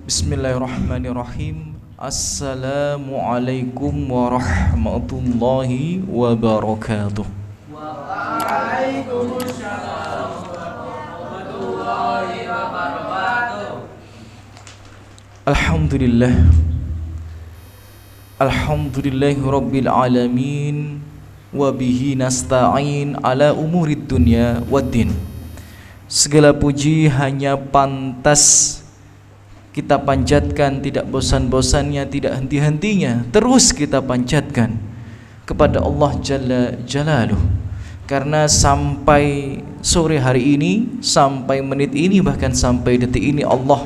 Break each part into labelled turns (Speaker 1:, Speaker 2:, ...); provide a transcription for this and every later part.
Speaker 1: Bismillahirrahmanirrahim. Assalamualaikum warahmatullahi wabarakatuh.
Speaker 2: Waalaikumsalam warahmatullahi wabarakatuh.
Speaker 1: Alhamdulillah. Alhamdulillahi rabbil alamin. Wabihi nasta'in ala umurid dunya waddin. Segala puji hanya pantas kita panjatkan, tidak bosan-bosannya, tidak henti-hentinya, terus kita panjatkan kepada Allah Jalla Jalaluh. Karena sampai sore hari ini, sampai menit ini, bahkan sampai detik ini, Allah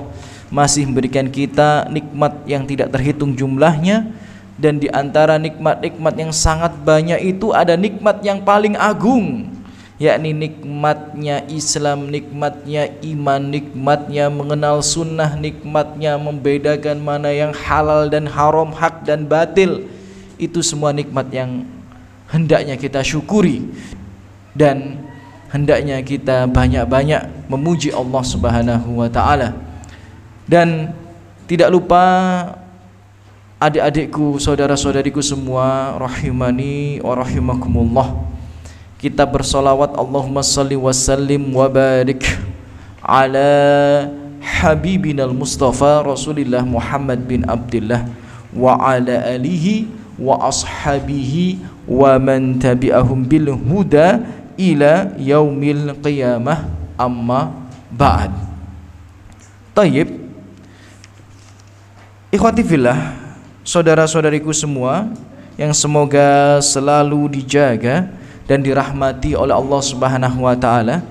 Speaker 1: masih memberikan kita nikmat yang tidak terhitung jumlahnya. Dan di antara nikmat-nikmat yang sangat banyak itu ada nikmat yang paling agung, yakni nikmatnya Islam, nikmatnya iman, nikmatnya mengenal sunnah, nikmatnya membedakan mana yang halal dan haram, hak dan batil. Itu semua nikmat yang hendaknya kita syukuri dan hendaknya kita banyak-banyak memuji Allah Subhanahu wa ta'ala. Dan tidak lupa adik-adikku, saudara-saudariku semua, rahimani wa rahimakumullah, kita bersolawat Allahumma salli wa sallim wa barik ala habibinal Mustafa Rasulillah Muhammad bin Abdullah wa ala alihi wa ashabihi wa man tabi'ahum bil huda ila yaumil qiyamah, amma ba'd. Tayyib, ikhwati fillah, saudara-saudariku semua yang semoga selalu dijaga dan dirahmati oleh Allah Subhanahu wa ta'ala.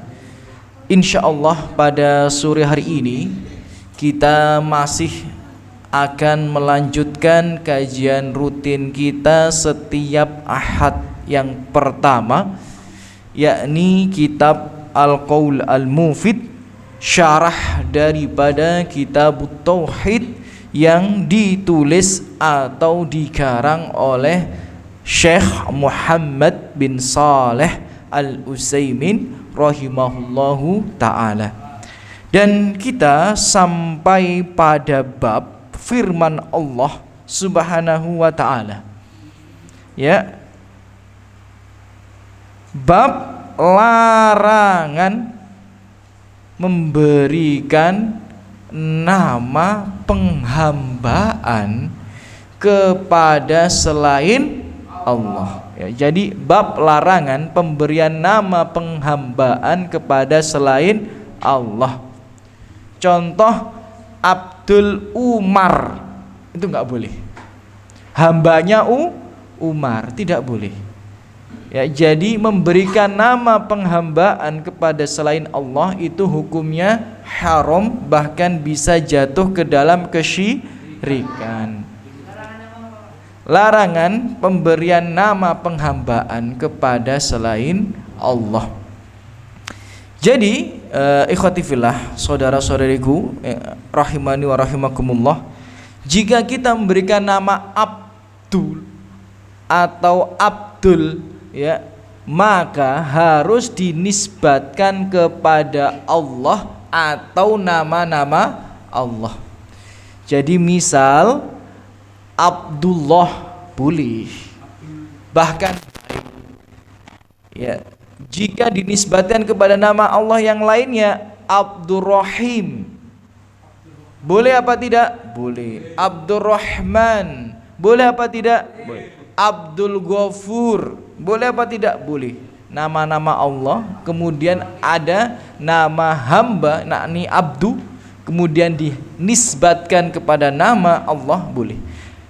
Speaker 1: Insyaallah pada sore hari ini kita masih akan melanjutkan kajian rutin kita setiap Ahad yang pertama, yakni kitab Al-Qaul Al-Mufid, syarah daripada kitab Tauhid yang ditulis atau dikarang oleh Syekh Muhammad bin Saleh Al-Utsaimin rahimahullahu ta'ala. Dan kita sampai pada bab firman Allah Subhanahu wa ta'ala, ya, bab larangan memberikan nama penghambaan kepada selain Allah, ya. Jadi bab larangan pemberian nama penghambaan kepada selain Allah. Contoh, Abdul Umar itu nggak boleh, hambanya Umar tidak boleh, ya. Jadi memberikan nama penghambaan kepada selain Allah itu hukumnya haram, bahkan bisa jatuh ke dalam kesyirikan. Larangan pemberian nama penghambaan kepada selain Allah. Jadi ikhwati fillah, saudara-saudariku, rahimani wa rahimakumullah, jika kita memberikan nama Abdul atau Abdul, ya, maka harus dinisbatkan kepada Allah atau nama-nama Allah. Jadi misal Abdullah boleh, bahkan, ya, jika dinisbatkan kepada nama Allah yang lainnya, Abdurrahim boleh apa tidak? Boleh. Abdurrahman boleh apa tidak? Boleh. Abdul Ghafur boleh apa tidak? Boleh. Nama-nama Allah, kemudian ada nama hamba, yakni abdu, kemudian dinisbatkan kepada nama Allah, boleh.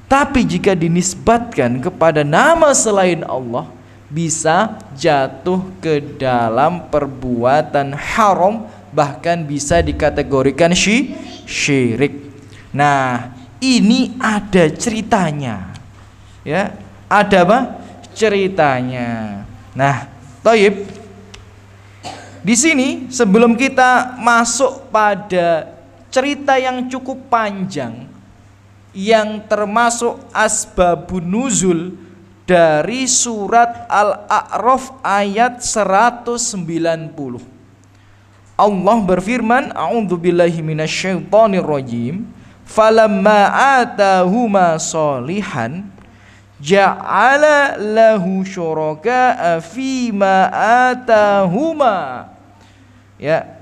Speaker 1: Tapi jika dinisbatkan kepada nama selain Allah, bisa jatuh ke dalam perbuatan haram, bahkan bisa dikategorikan syirik. Nah, ini ada ceritanya, ya. Ada apa? Ceritanya. Nah, Taib, di sini sebelum kita masuk pada cerita yang cukup panjang yang termasuk asbabun nuzul dari surat Al-A'raf ayat 190. Allah berfirman, a'udzubillahi minasyaitonirrajim, falamma atahuma solihan ja'ala lahu syuraka'a fima atahuma. Ya.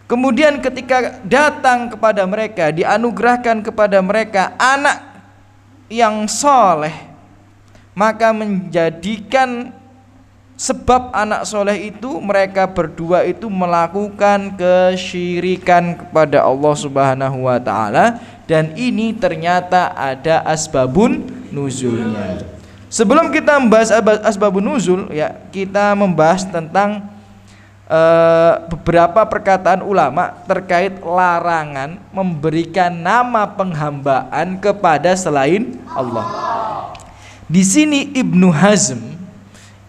Speaker 1: Kemudian ketika datang kepada mereka, dianugerahkan kepada mereka anak yang soleh, maka menjadikan sebab anak soleh itu mereka berdua itu melakukan kesyirikan kepada Allah Subhanahu wa ta'ala. Dan ini ternyata ada asbabun nuzulnya. Sebelum kita membahas asbabun nuzul, ya, kita membahas tentang beberapa perkataan ulama terkait larangan memberikan nama penghambaan kepada selain Allah. Di sini Ibnu Hazm,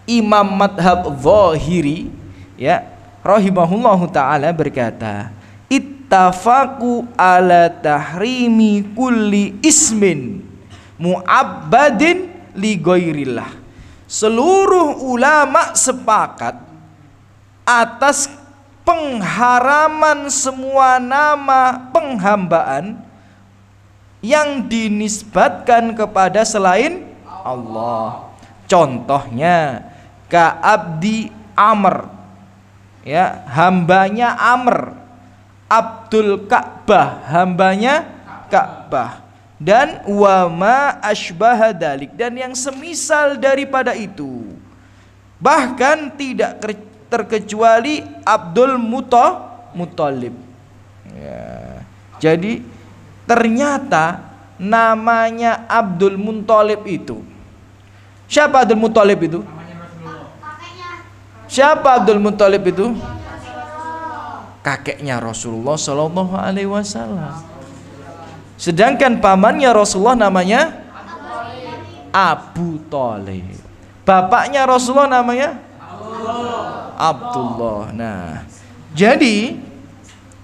Speaker 1: imam madhab Zahiri, ya, rahimahullahu ta'ala berkata, ittafaqu ala tahrimi kulli ismin mu'abbadin li ghairillah. Seluruh ulama sepakat atas pengharaman semua nama penghambaan yang dinisbatkan kepada selain Allah. Contohnya Ka'abdi Amr, ya, hambanya Amr. Abdul Ka'bah, hambanya Ka'bah. Dan wama asbaha dalik, dan yang semisal daripada itu. Bahkan tidak terkecuali Abdul Muthalib. Ya. Jadi ternyata namanya Abdul Muthalib itu. Siapa Abdul Muthalib itu? Siapa Abdul Muthalib itu? Kakeknya Rasulullah Sallallahu Alaihi Wasallam. Sedangkan pamannya Rasulullah namanya Abu Thalib. Bapaknya Rasulullah namanya Abdullah. Nah, jadi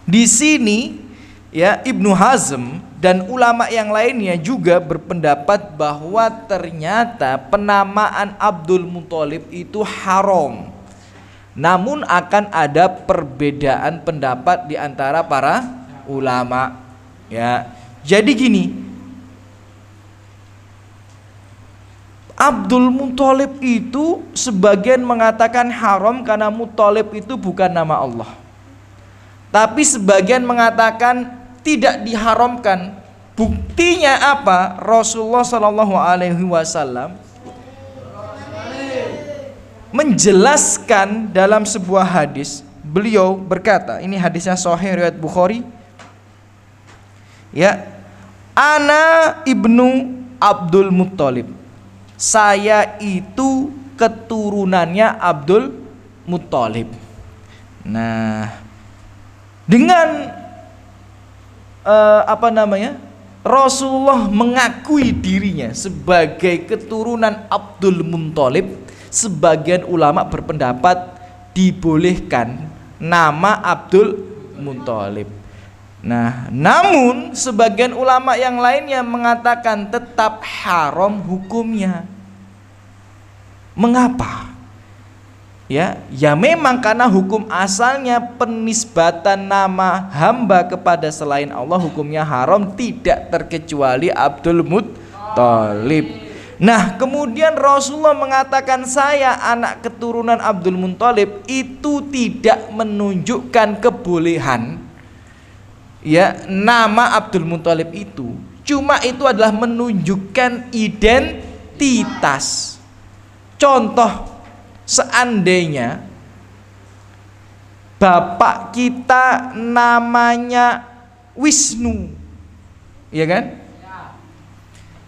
Speaker 1: di sini, ya, Ibnu Hazm dan ulama yang lainnya juga berpendapat bahwa ternyata penamaan Abdul Muthalib itu haram. Namun akan ada perbedaan pendapat di antara para ulama, ya. Jadi gini, Abdul Muthalib itu sebagian mengatakan haram karena Muthalib itu bukan nama Allah. Tapi sebagian mengatakan tidak diharamkan. Buktinya apa? Rasulullah Shallallahu Alaihi Wasallam menjelaskan dalam sebuah hadis. Beliau berkata, ini hadisnya sahih riwayat Bukhari. Ya, ana ibnu Abdul Muthalib. Saya itu keturunannya Abdul Muthalib. Nah, dengan Rasulullah mengakui dirinya sebagai keturunan Abdul Muthalib, sebagian ulama berpendapat dibolehkan nama Abdul Muthalib. Nah, namun sebagian ulama yang lainnya mengatakan tetap haram hukumnya. Mengapa? Ya memang karena hukum asalnya penisbatan nama hamba kepada selain Allah hukumnya haram, tidak terkecuali Abdul Muthalib. Nah, kemudian Rasulullah mengatakan saya anak keturunan Abdul Muthalib, itu tidak menunjukkan kebolehan, ya, nama Abdul Muthalib itu. Cuma itu adalah menunjukkan identitas. Contoh, seandainya bapak kita namanya Wisnu, ya kan?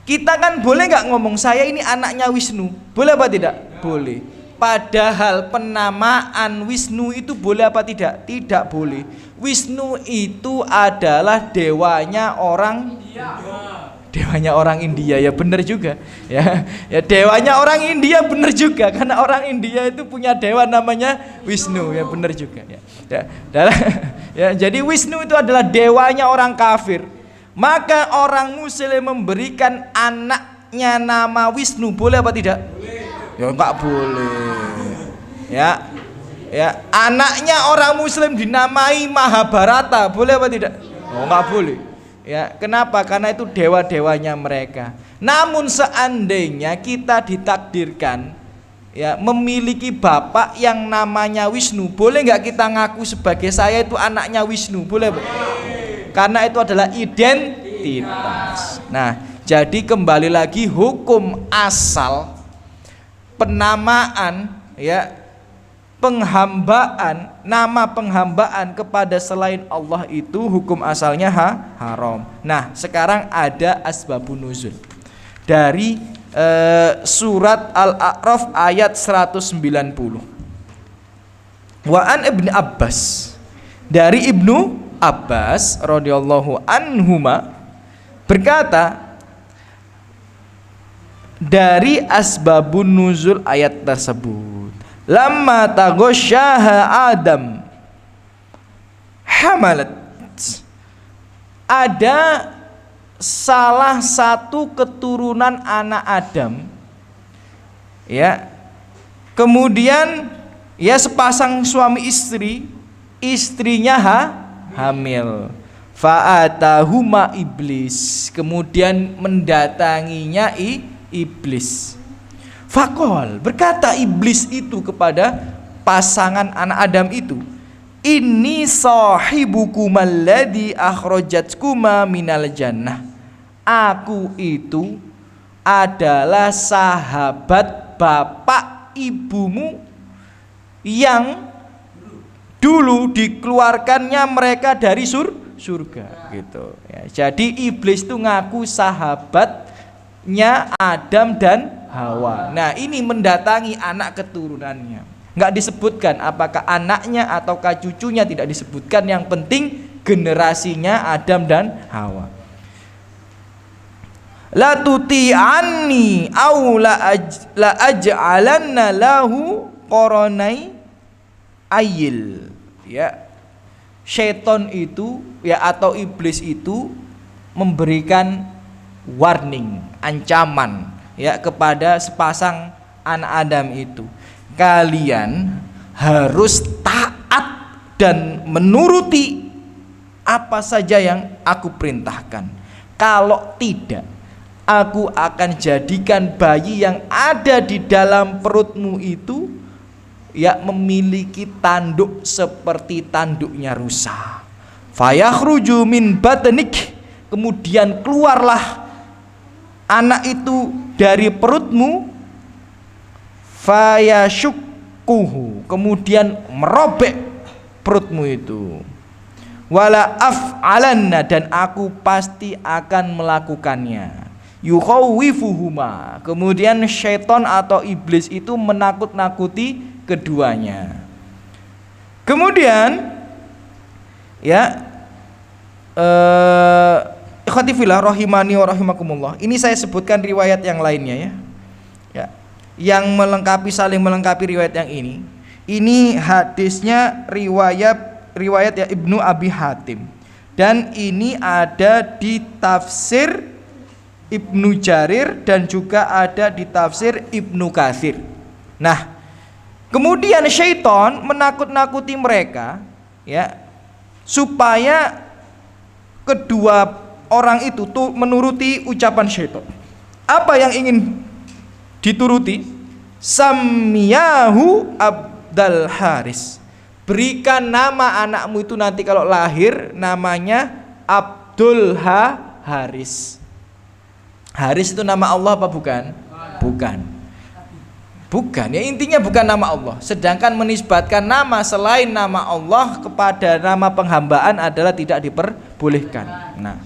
Speaker 1: Kita kan boleh nggak ngomong saya ini anaknya Wisnu? Boleh apa tidak? Boleh. Padahal penamaan Wisnu itu boleh apa tidak? Tidak boleh. Wisnu itu adalah dewanya orang India, ya benar juga. Ya dewanya orang India, benar juga, karena orang India itu punya dewa namanya Wisnu, ya benar juga. Jadi Wisnu itu adalah dewanya orang kafir. Maka orang Muslim memberikan anaknya nama Wisnu, boleh apa tidak? Ya enggak boleh. Ya anaknya orang Muslim dinamai Mahabharata, boleh apa tidak? Oh, enggak boleh. Ya, kenapa? Karena itu dewa-dewanya mereka. Namun seandainya kita ditakdirkan ya memiliki bapak yang namanya Wisnu, boleh nggak kita ngaku sebagai saya itu anaknya Wisnu? Boleh, Bu? Karena itu adalah identitas. Nah, jadi kembali lagi hukum asal penamaan ya, penghambaan, nama penghambaan kepada selain Allah itu hukum asalnya haram. Nah, sekarang ada asbabun nuzul dari surat Al-A'raf ayat 190. Wa an Ibnu Abbas, dari Ibnu Abbas radhiyallahu anhuma berkata, dari asbabun nuzul ayat tersebut, lamma taghasyaha Adam hamalat, ada salah satu keturunan anak Adam ya, kemudian ya sepasang suami istri, istrinya hamil, fa'atahuma iblis, kemudian mendatanginya iblis. Faqol, berkata iblis itu kepada pasangan anak Adam itu, ini sahibukum alladhi akhrajatkuma minal jannah, aku itu adalah sahabat bapak ibumu yang dulu dikeluarkannya mereka dari surga gitu ya. Jadi iblis itu ngaku sahabatnya Adam dan Hawa. Nah, ini mendatangi anak keturunannya. Nggak disebutkan apakah anaknya ataukah cucunya, tidak disebutkan. Yang penting generasinya Adam dan Hawa. La tuti'anni aw la aj'alanna lahu qaranai ayil. Ya. Syaitan itu ya, atau iblis itu memberikan warning, ancaman ya kepada sepasang anak Adam itu, kalian harus taat dan menuruti apa saja yang aku perintahkan. Kalau tidak, aku akan jadikan bayi yang ada di dalam perutmu itu ya memiliki tanduk seperti tanduknya rusa. Fayakhruju min batnik, kemudian keluarlah anak itu dari perutmu, fayashukkuhu, kemudian merobek perutmu itu, wala af'alanna, dan aku pasti akan melakukannya, yukhawifuhuma, kemudian syaitan atau iblis itu menakut-nakuti keduanya. Kemudian ya ikhwati fillah rahimani wa rahimakumullah, ini saya sebutkan riwayat yang lainnya ya. Ya, yang melengkapi, saling melengkapi riwayat yang ini. Ini hadisnya riwayat ya Ibnu Abi Hatim, dan ini ada di tafsir Ibnu Jarir dan juga ada di tafsir Ibnu Katsir. Nah, kemudian syaitan menakut-nakuti mereka ya, supaya kedua orang itu tuh menuruti ucapan syaitan. Apa yang ingin dituruti? Samiyahu Abdul Haris, berikan nama anakmu itu nanti kalau lahir namanya Abdul Haris. Haris itu nama Allah apa bukan? Bukan, ya intinya bukan nama Allah. Sedangkan menisbatkan nama selain nama Allah kepada nama penghambaan adalah tidak diperbolehkan. Nah,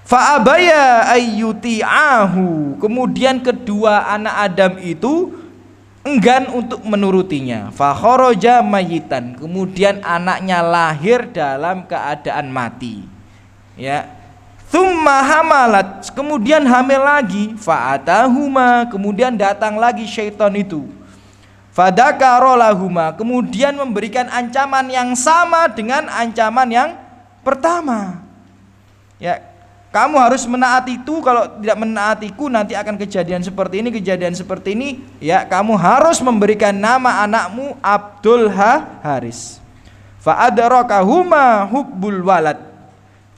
Speaker 1: fa'abaya ayyuti'ahu, kemudian kedua anak Adam itu enggan untuk menurutinya. Fakharaja mayitan, kemudian anaknya lahir dalam keadaan mati. Ya. Tsumma hamalat, kemudian hamil lagi. Fa'atahuma, kemudian datang lagi syaitan itu. Fadakarolahuma, kemudian memberikan ancaman yang sama dengan ancaman yang pertama. Ya, kamu harus menaatiku, kalau tidak menaatiku nanti akan kejadian seperti ini, kejadian seperti ini. Ya, kamu harus memberikan nama anakmu Abdul Haris. Fa'adrakahuma hubbul walad,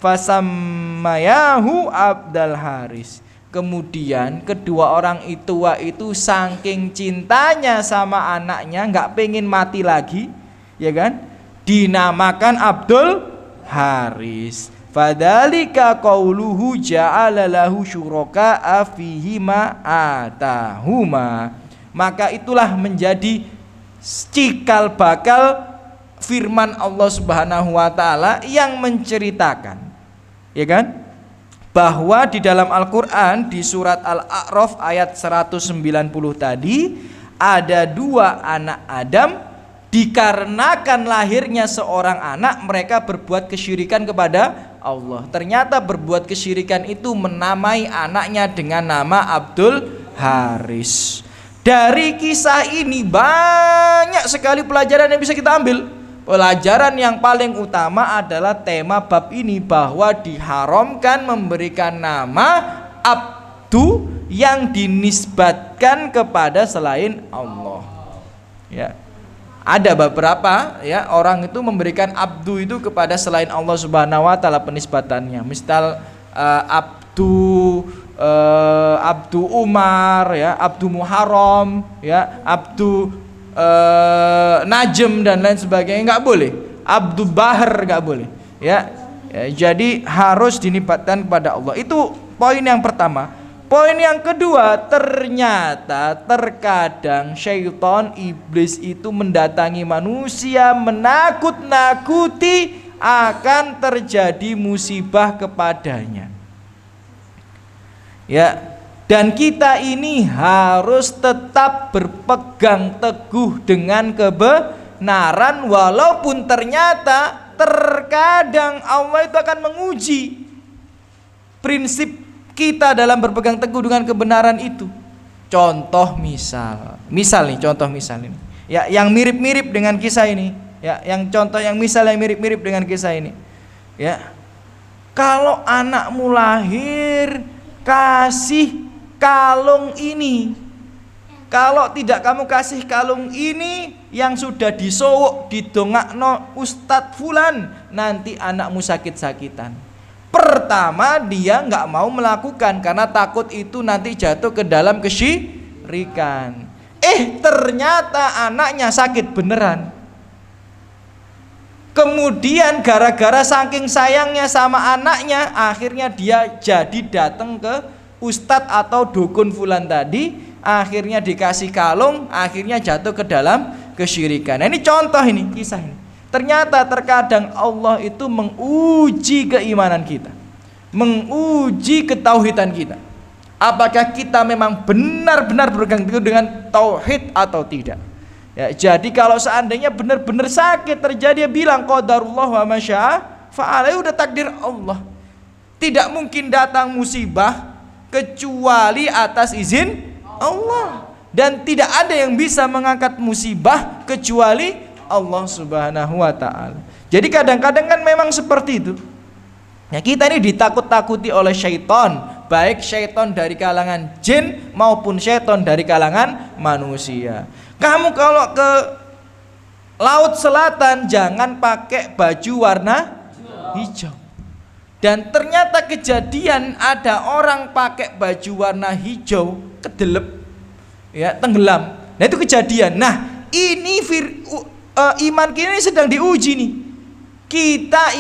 Speaker 1: fasammayahu Abdul Haris. Kemudian kedua orang tua itu saking cintanya sama anaknya, nggak pengen mati lagi, ya kan? Dinamakan Abdul Haris. Fadzalika qauluhu ja'ala lahu syuraka'a fihi ma atahuma. Maka itulah menjadi cikal bakal firman Allah Subhanahu wa taala yang menceritakan, ya kan? Bahwa di dalam Al-Qur'an di surat Al-A'raf ayat 190 tadi ada dua anak Adam, dikarenakan lahirnya seorang anak mereka berbuat kesyirikan kepada Allah. Ternyata berbuat kesyirikan itu menamai anaknya dengan nama Abdul Haris. Dari kisah ini banyak sekali pelajaran yang bisa kita ambil. Pelajaran yang paling utama adalah tema bab ini, bahwa diharamkan memberikan nama abdu yang dinisbatkan kepada selain Allah. Ya. Ada beberapa ya orang itu memberikan abdu itu kepada selain Allah Subhanahu wa taala penisbatannya. Misal Abdu Umar ya, Abdu Muharram ya, Abdu Najem dan lain sebagainya, nggak boleh. Abdu Bahar nggak boleh ya. Jadi harus dinibatkan kepada Allah. Itu poin yang pertama. Poin yang kedua, ternyata terkadang syaitan iblis itu mendatangi manusia, menakut-nakuti akan terjadi musibah kepadanya. Ya. Dan kita ini harus tetap berpegang teguh dengan kebenaran, walaupun ternyata terkadang Allah itu akan menguji prinsip kita dalam berpegang teguh dengan kebenaran itu. Contoh misal ini. Ya, yang mirip-mirip dengan kisah ini. Ya, yang contoh yang misal yang mirip-mirip dengan kisah ini. Ya. Kalau anakmu lahir kasih kalung ini, kalau tidak kamu kasih kalung ini yang sudah disowok didongakno Ustadz Fulan, nanti anakmu sakit-sakitan. Pertama dia nggak mau melakukan karena takut itu nanti jatuh ke dalam kesyirikan. Ternyata anaknya sakit beneran. Kemudian gara-gara saking sayangnya sama anaknya, akhirnya dia jadi datang ke ustadz atau dukun fulan tadi, akhirnya dikasih kalung, akhirnya jatuh ke dalam kesyirikan. Nah, ini contoh, ini kisah ini. Ternyata terkadang Allah itu menguji keimanan kita, menguji ketauhidan kita. Apakah kita memang benar-benar berpegang teguh dengan tauhid atau tidak? Ya, jadi kalau seandainya benar-benar sakit terjadi, dia bilang qadarullah wa masya'a fa'ala, udah takdir Allah. Tidak mungkin datang musibah kecuali atas izin Allah, dan tidak ada yang bisa mengangkat musibah kecuali Allah Subhanahu wa taala. Jadi kadang-kadang kan memang seperti itu. Ya, kita ini ditakut-takuti oleh syaitan, baik syaitan dari kalangan jin maupun syaitan dari kalangan manusia. Kamu kalau ke Laut Selatan jangan pakai baju warna hijau. Dan ternyata kejadian ada orang pakai baju warna hijau kedelep, ya, tenggelam. Nah itu kejadian. Nah ini iman kita ini sedang diuji nih.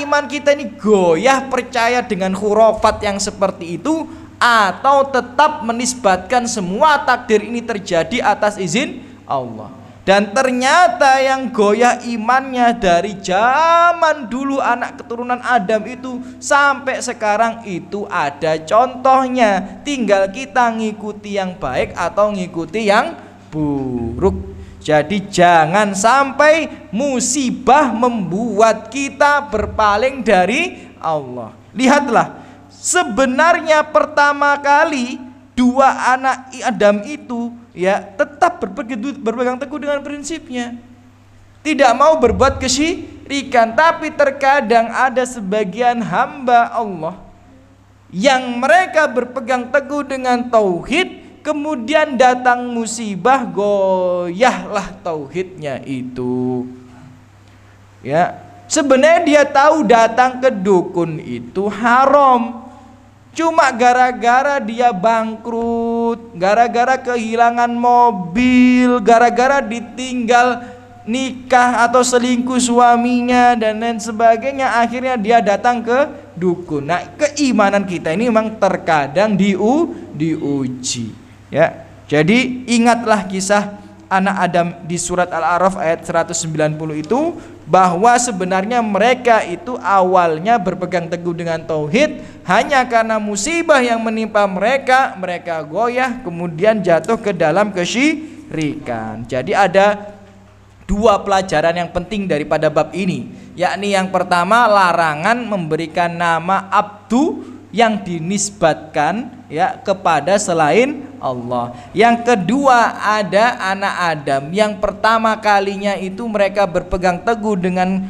Speaker 1: Iman kita ini goyah percaya dengan khurafat yang seperti itu, atau tetap menisbatkan semua takdir ini terjadi atas izin Allah. Dan ternyata yang goyah imannya dari zaman dulu anak keturunan Adam itu sampai sekarang itu ada contohnya. Tinggal kita ngikuti yang baik atau ngikuti yang buruk. Jadi jangan sampai musibah membuat kita berpaling dari Allah. Lihatlah, sebenarnya pertama kali dua anak Adam itu ya tetap berpegang teguh dengan prinsipnya, tidak mau berbuat kesyirikan. Tapi terkadang ada sebagian hamba Allah yang mereka berpegang teguh dengan tauhid, kemudian datang musibah, goyahlah tauhidnya itu. Ya, Sebenarnya dia tahu datang ke dukun itu haram. Cuma gara-gara dia bangkrut, gara-gara kehilangan mobil, gara-gara ditinggal nikah atau selingkuh suaminya dan lain sebagainya, akhirnya dia datang ke dukun. Nah, keimanan kita ini memang terkadang diuji, ya. Jadi ingatlah kisah anak Adam di surat Al-A'raf ayat 190 itu, bahwa sebenarnya mereka itu awalnya berpegang teguh dengan tauhid, hanya karena musibah yang menimpa mereka, mereka goyah kemudian jatuh ke dalam kesyirikan. Jadi ada dua pelajaran yang penting daripada bab ini, yakni yang pertama larangan memberikan nama abdu yang dinisbatkan ya kepada selain Allah. Yang kedua ada anak Adam yang pertama kalinya itu mereka berpegang teguh dengan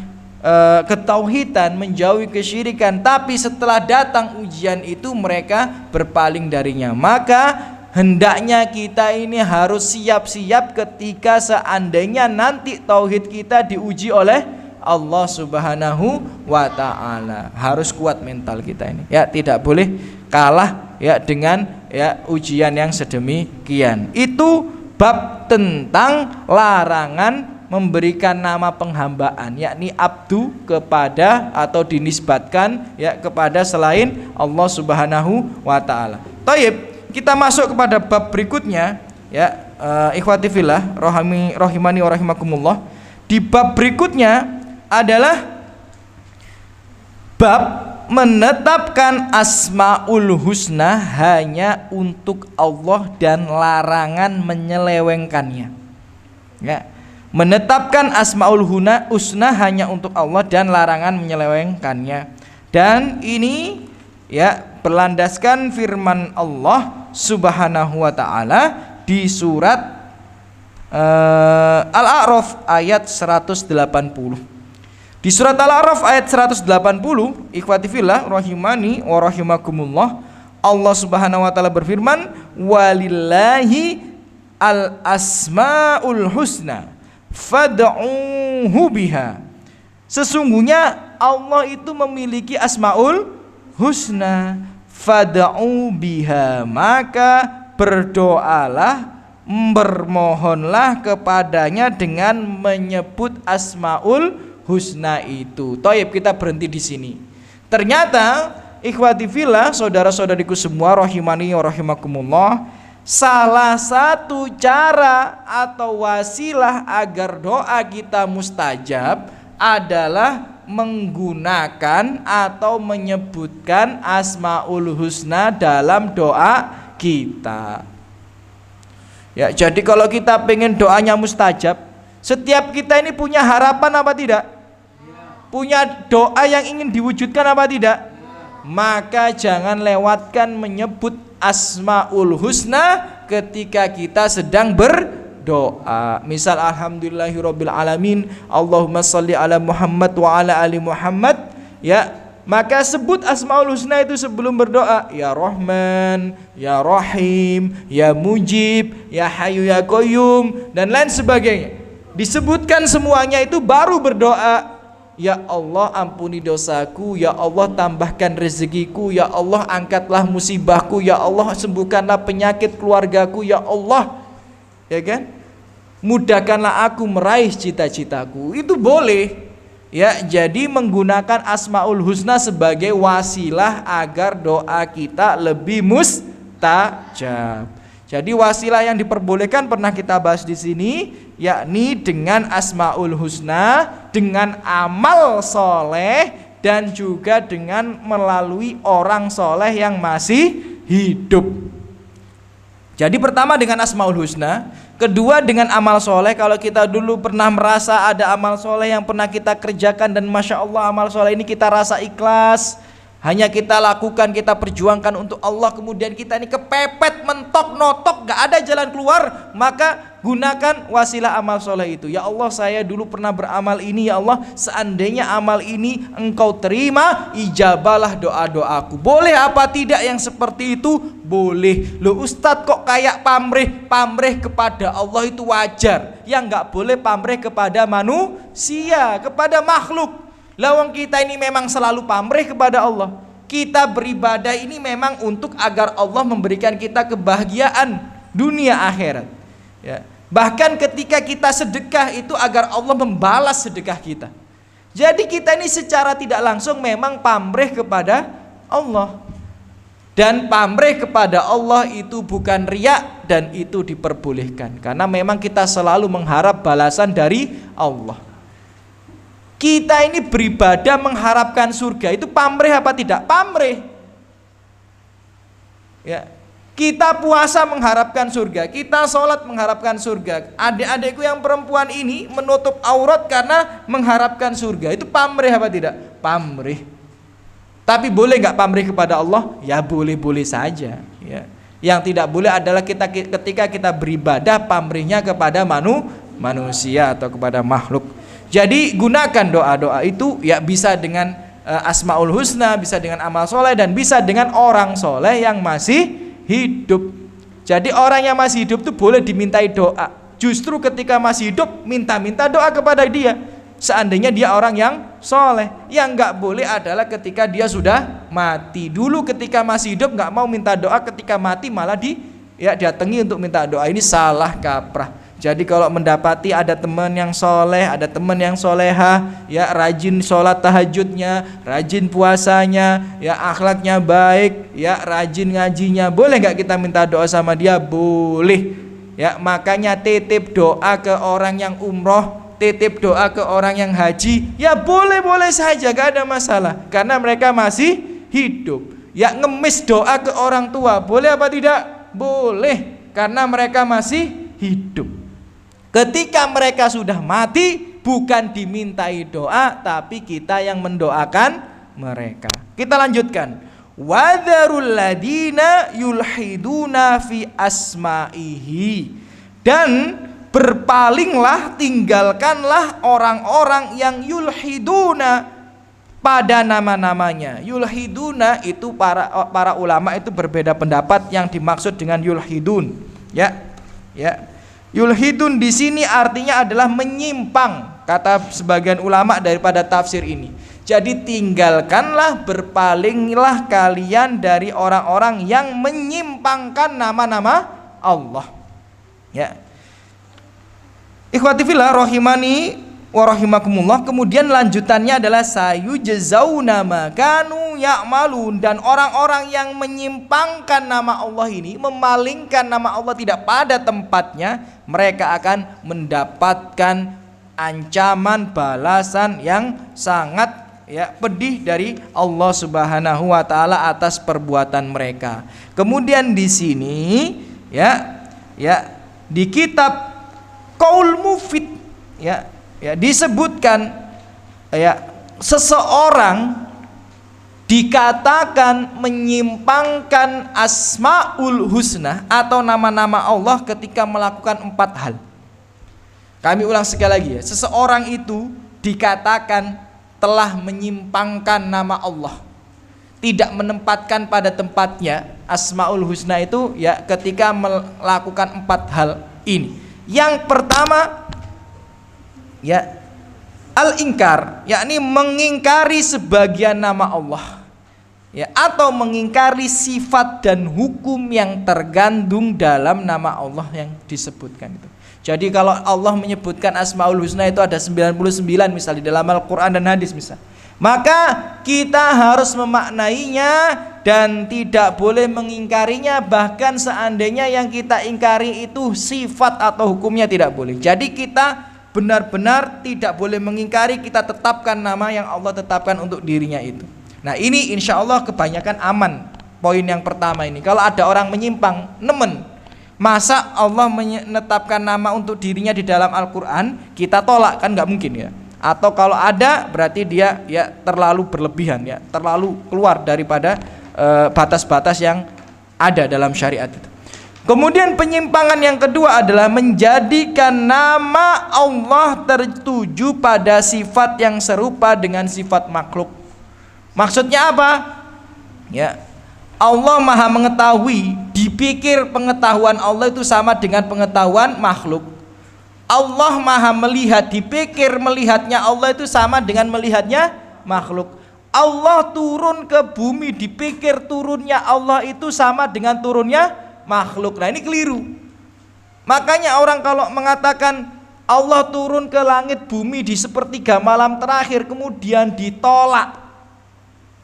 Speaker 1: ketauhidan, menjauhi kesyirikan, tapi setelah datang ujian itu mereka berpaling darinya. Maka hendaknya kita ini harus siap-siap ketika seandainya nanti tauhid kita diuji oleh Allah Subhanahu wa ta'ala. Harus kuat mental kita ini. Ya, tidak boleh kalah ya dengan ya ujian yang sedemikian. Itu bab tentang larangan memberikan nama penghambaan, yakni abdu kepada atau dinisbatkan ya kepada selain Allah Subhanahu wa ta'ala. Taib. Kita masuk kepada bab berikutnya ya, ikhwati fillah rahimani wa rahimakumullah. Di bab berikutnya adalah bab menetapkan asmaul husna hanya untuk Allah dan larangan menyelewengkannya. Ya. Menetapkan asmaul husna hanya untuk Allah dan larangan menyelewengkannya. Dan ini ya berlandaskan firman Allah Subhanahu wa ta'ala di surat Al-A'raf ayat 180. Di surat Al-A'raf ayat 180, ikhwati fillah rahimani wa rahimakumullah, Allah Subhanahu wa ta'ala berfirman, walillahi al-asmaul husna fad'uhu biha. Sesungguhnya Allah itu memiliki asmaul husna, fad'u biha, maka berdoalah, bermohonlah kepadanya dengan menyebut asmaul husna itu. Thayyib, kita berhenti di sini. Ternyata ikhwati fillah, saudara-saudariku semua rahimani wa rahimakumullah, salah satu cara atau wasilah agar doa kita mustajab adalah menggunakan atau menyebutkan asmaul husna dalam doa kita. Ya, jadi kalau kita pengen doanya mustajab, setiap kita ini punya harapan apa tidak? Punya doa yang ingin diwujudkan apa tidak? Maka jangan lewatkan menyebut asmaul husna ketika kita sedang berdoa. Misal alhamdulillahirabbil alamin, Allahumma shalli ala Muhammad wa ala ali Muhammad, ya, maka sebut asmaul husna itu sebelum berdoa. Ya Rahman, ya Rahim, ya Mujib, ya Hayyu ya Qayyum dan lain sebagainya. Disebutkan semuanya itu baru berdoa. Ya Allah ampuni dosaku, ya Allah tambahkan rezekiku, ya Allah angkatlah musibahku, ya Allah sembuhkanlah penyakit keluargaku, ya Allah, ya kan, mudahkanlah aku meraih cita-citaku. Itu boleh ya. Jadi menggunakan asmaul husna sebagai wasilah agar doa kita lebih mustajab. Jadi wasilah yang diperbolehkan pernah kita bahas di sini, yakni dengan asmaul husna, dengan amal soleh, dan juga dengan melalui orang soleh yang masih hidup. Jadi pertama dengan asmaul husna, kedua dengan amal soleh. Kalau kita dulu pernah merasa ada amal soleh yang pernah kita kerjakan dan masya Allah amal soleh ini kita rasa ikhlas, hanya kita lakukan, kita perjuangkan untuk Allah, kemudian kita ini kepepet, mentok, notok, gak ada jalan keluar, maka gunakan wasilah amal soleh itu. Ya Allah, saya dulu pernah beramal ini, ya Allah, seandainya amal ini Engkau terima, ijabalah doa-doaku. Boleh apa tidak yang seperti itu? Boleh. Loh Ustadz, kok kayak pamrih kepada Allah itu wajar. Yang gak boleh pamrih kepada manusia, kepada makhluk. Lawang kita ini memang selalu pamrih kepada Allah. Kita beribadah ini memang untuk agar Allah memberikan kita kebahagiaan dunia akhirat. Ya. Bahkan ketika kita sedekah itu agar Allah membalas sedekah kita. Jadi kita ini secara tidak langsung memang pamrih kepada Allah. Dan pamrih kepada Allah itu bukan riya dan itu diperbolehkan. Karena memang kita selalu mengharap balasan dari Allah. Kita ini beribadah mengharapkan surga, itu pamrih apa tidak? Pamrih. Ya. Kita puasa mengharapkan surga, kita sholat mengharapkan surga. Adik-adikku yang perempuan ini menutup aurat karena mengharapkan surga. Itu pamrih apa tidak? Pamrih. Tapi boleh nggak pamrih kepada Allah? Ya boleh-boleh saja. Ya. Yang tidak boleh adalah ketika kita beribadah pamrihnya kepada manusia atau kepada makhluk. Jadi gunakan doa-doa itu ya bisa dengan Asmaul Husna, bisa dengan amal soleh, dan bisa dengan orang soleh yang masih hidup. Jadi orang yang masih hidup itu boleh dimintai doa. Justru ketika masih hidup minta-minta doa kepada dia. Seandainya dia orang yang soleh. Yang nggak boleh adalah ketika dia sudah mati. Dulu ketika masih hidup nggak mau minta doa, ketika mati malah datangi untuk minta doa. Ini salah kaprah. Jadi kalau mendapati ada teman yang soleh, ada teman yang soleha, ya rajin sholat tahajudnya, rajin puasanya, ya akhlaknya baik, ya rajin ngajinya, boleh nggak kita minta doa sama dia? Boleh. Ya makanya titip doa ke orang yang umroh, titip doa ke orang yang haji, ya boleh-boleh saja, gak ada masalah, karena mereka masih hidup. Ya ngemis doa ke orang tua, boleh apa tidak? Boleh, karena mereka masih hidup. Ketika mereka sudah mati, bukan dimintai doa, tapi kita yang mendoakan mereka. Kita lanjutkan. Wadharul ladina yulhiduna fi asma'ihi. Dan berpalinglah, tinggalkanlah orang-orang yang yulhiduna pada nama-namanya. Yulhiduna itu para ulama itu berbeda pendapat yang dimaksud dengan yulhidun. Ya. Yulhidun di sini artinya adalah menyimpang, kata sebagian ulama daripada tafsir ini. Jadi tinggalkanlah, berpalinglah kalian dari orang-orang yang menyimpangkan nama-nama Allah. Ya. Ikhwati fillah rahimani wa rahimakumullah. Kemudian lanjutannya adalah sayujzauna ma kanu ya'malun. Dan orang-orang yang menyimpangkan nama Allah ini, memalingkan nama Allah tidak pada tempatnya, mereka akan mendapatkan ancaman balasan yang sangat pedih dari Allah Subhanahu wa taala atas perbuatan mereka. Kemudian di sini di kitab Qaul Mufid disebutkan seseorang dikatakan menyimpangkan Asmaul Husna atau nama-nama Allah ketika melakukan 4 hal. Kami ulang sekali lagi ya, seseorang itu dikatakan telah menyimpangkan nama Allah, tidak menempatkan pada tempatnya Asmaul Husna itu ketika melakukan 4 hal ini. Yang pertama al-ingkar, yakni mengingkari sebagian nama Allah, atau mengingkari sifat dan hukum yang tergandung dalam nama Allah yang disebutkan itu. Jadi kalau Allah menyebutkan Asmaul Husna itu ada 99 misalnya di dalam Al-Quran dan hadis misal, maka kita harus memaknainya dan tidak boleh mengingkarinya. Bahkan seandainya yang kita ingkari itu sifat atau hukumnya tidak boleh. Jadi kita benar-benar tidak boleh mengingkari, kita tetapkan nama yang Allah tetapkan untuk dirinya itu. Nah ini insya Allah kebanyakan aman. Poin yang pertama ini, kalau ada orang menyimpang, masa Allah menetapkan nama untuk dirinya di dalam Al-Quran, kita tolak, kan nggak mungkin ya. Atau kalau ada berarti dia terlalu berlebihan, terlalu keluar daripada batas-batas yang ada dalam syariat itu. Kemudian penyimpangan yang kedua adalah menjadikan nama Allah tertuju pada sifat yang serupa dengan sifat makhluk. Maksudnya apa? Allah Maha mengetahui, dipikir pengetahuan Allah itu sama dengan pengetahuan makhluk. Allah Maha melihat, dipikir melihatnya Allah itu sama dengan melihatnya makhluk. Allah turun ke bumi, dipikir turunnya Allah itu sama dengan turunnya makhluk. Nah, ini keliru. Makanya orang kalau mengatakan Allah turun ke langit bumi di sepertiga malam terakhir kemudian ditolak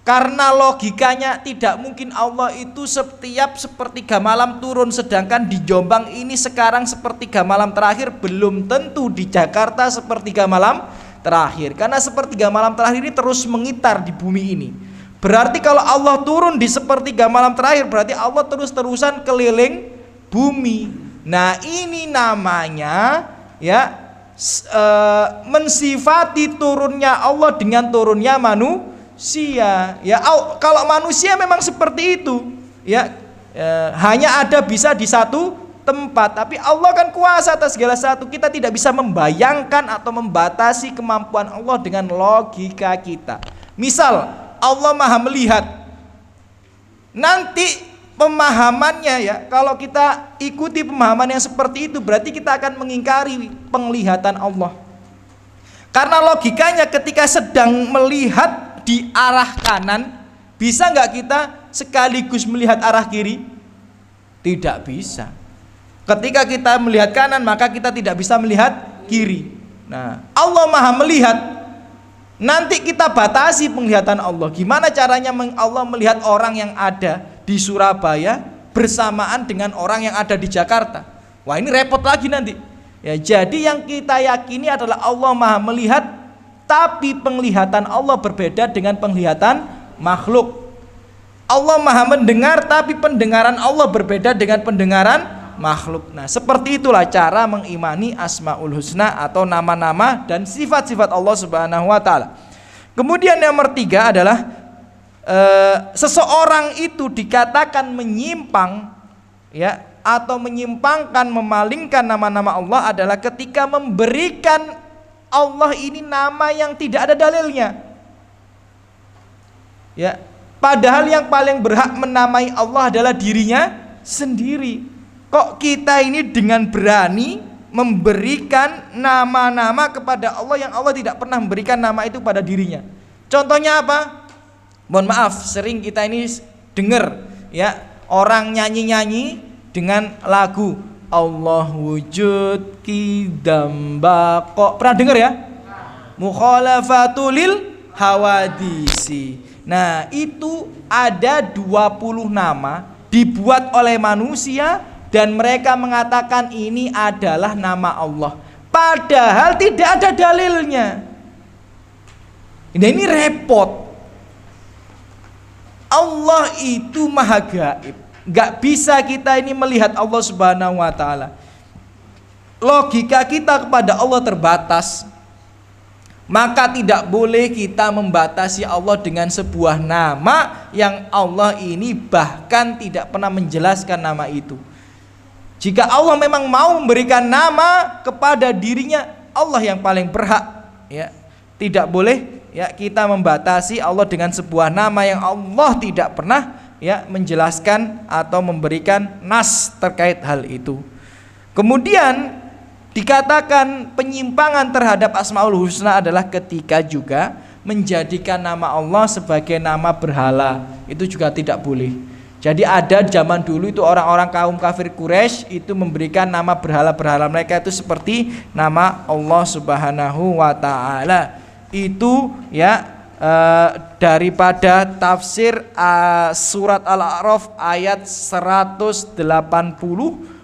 Speaker 1: karena logikanya tidak mungkin Allah itu setiap sepertiga malam turun, sedangkan di Jombang ini sekarang sepertiga malam terakhir, belum tentu di Jakarta sepertiga malam terakhir, karena sepertiga malam terakhir ini terus mengitar di bumi ini. Berarti kalau Allah turun di sepertiga malam terakhir, berarti Allah terus-terusan keliling bumi. Nah, ini namanya ya mensifati turunnya Allah dengan turunnya manusia. Ya, kalau manusia memang seperti itu, ya, hanya ada bisa di satu tempat. Tapi Allah kan kuasa atas segala sesuatu. Kita tidak bisa membayangkan atau membatasi kemampuan Allah dengan logika kita. Misal Allah Maha melihat, nanti pemahamannya ya, kalau kita ikuti pemahaman yang seperti itu, berarti kita akan mengingkari penglihatan Allah. Karena logikanya ketika sedang melihat di arah kanan, bisa nggak kita sekaligus melihat arah kiri? Tidak bisa. Ketika kita melihat kanan, maka kita tidak bisa melihat kiri. Nah, Allah Maha melihat. Nanti kita batasi penglihatan Allah. Gimana caranya Allah melihat orang yang ada di Surabaya bersamaan dengan orang yang ada di Jakarta? Wah, ini repot lagi nanti. Ya, jadi yang kita yakini adalah Allah Maha melihat, tapi penglihatan Allah berbeda dengan penglihatan makhluk. Allah Maha mendengar, tapi pendengaran Allah berbeda dengan pendengaran makhluk. Nah, seperti itulah cara mengimani Asmaul Husna atau nama-nama dan sifat-sifat Allah Subhanahu wa taala. Kemudian yang ketiga adalah seseorang itu dikatakan menyimpang ya, atau menyimpangkan, memalingkan nama-nama Allah adalah ketika memberikan Allah ini nama yang tidak ada dalilnya. Ya, padahal yang paling berhak menamai Allah adalah dirinya sendiri. Kok kita ini dengan berani memberikan nama-nama kepada Allah yang Allah tidak pernah memberikan nama itu pada dirinya? Contohnya apa? Mohon maaf, sering kita ini dengar ya, orang nyanyi-nyanyi dengan lagu Allah wujud kidam baqo. Pernah dengar ya? Mukhalafatulil hawadisi. Nah, itu ada 20 nama dibuat oleh manusia dan mereka mengatakan ini adalah nama Allah. Padahal tidak ada dalilnya. Ini repot. Allah itu maha gaib. Gak bisa kita ini melihat Allah Subhanahu wa taala. Logika kita kepada Allah terbatas. Maka tidak boleh kita membatasi Allah dengan sebuah nama yang Allah ini bahkan tidak pernah menjelaskan nama itu. Jika Allah memang mau memberikan nama kepada dirinya, Allah yang paling berhak, ya. Tidak boleh ya kita membatasi Allah dengan sebuah nama yang Allah tidak pernah ya menjelaskan atau memberikan nas terkait hal itu. Kemudian dikatakan penyimpangan terhadap Asmaul Husna adalah ketika juga menjadikan nama Allah sebagai nama berhala. Itu juga tidak boleh. Jadi ada zaman dulu itu orang-orang kaum kafir Quraisy itu memberikan nama berhala-berhala mereka itu seperti nama Allah Subhanahu wa taala. Itu ya daripada tafsir surat Al-A'raf ayat 180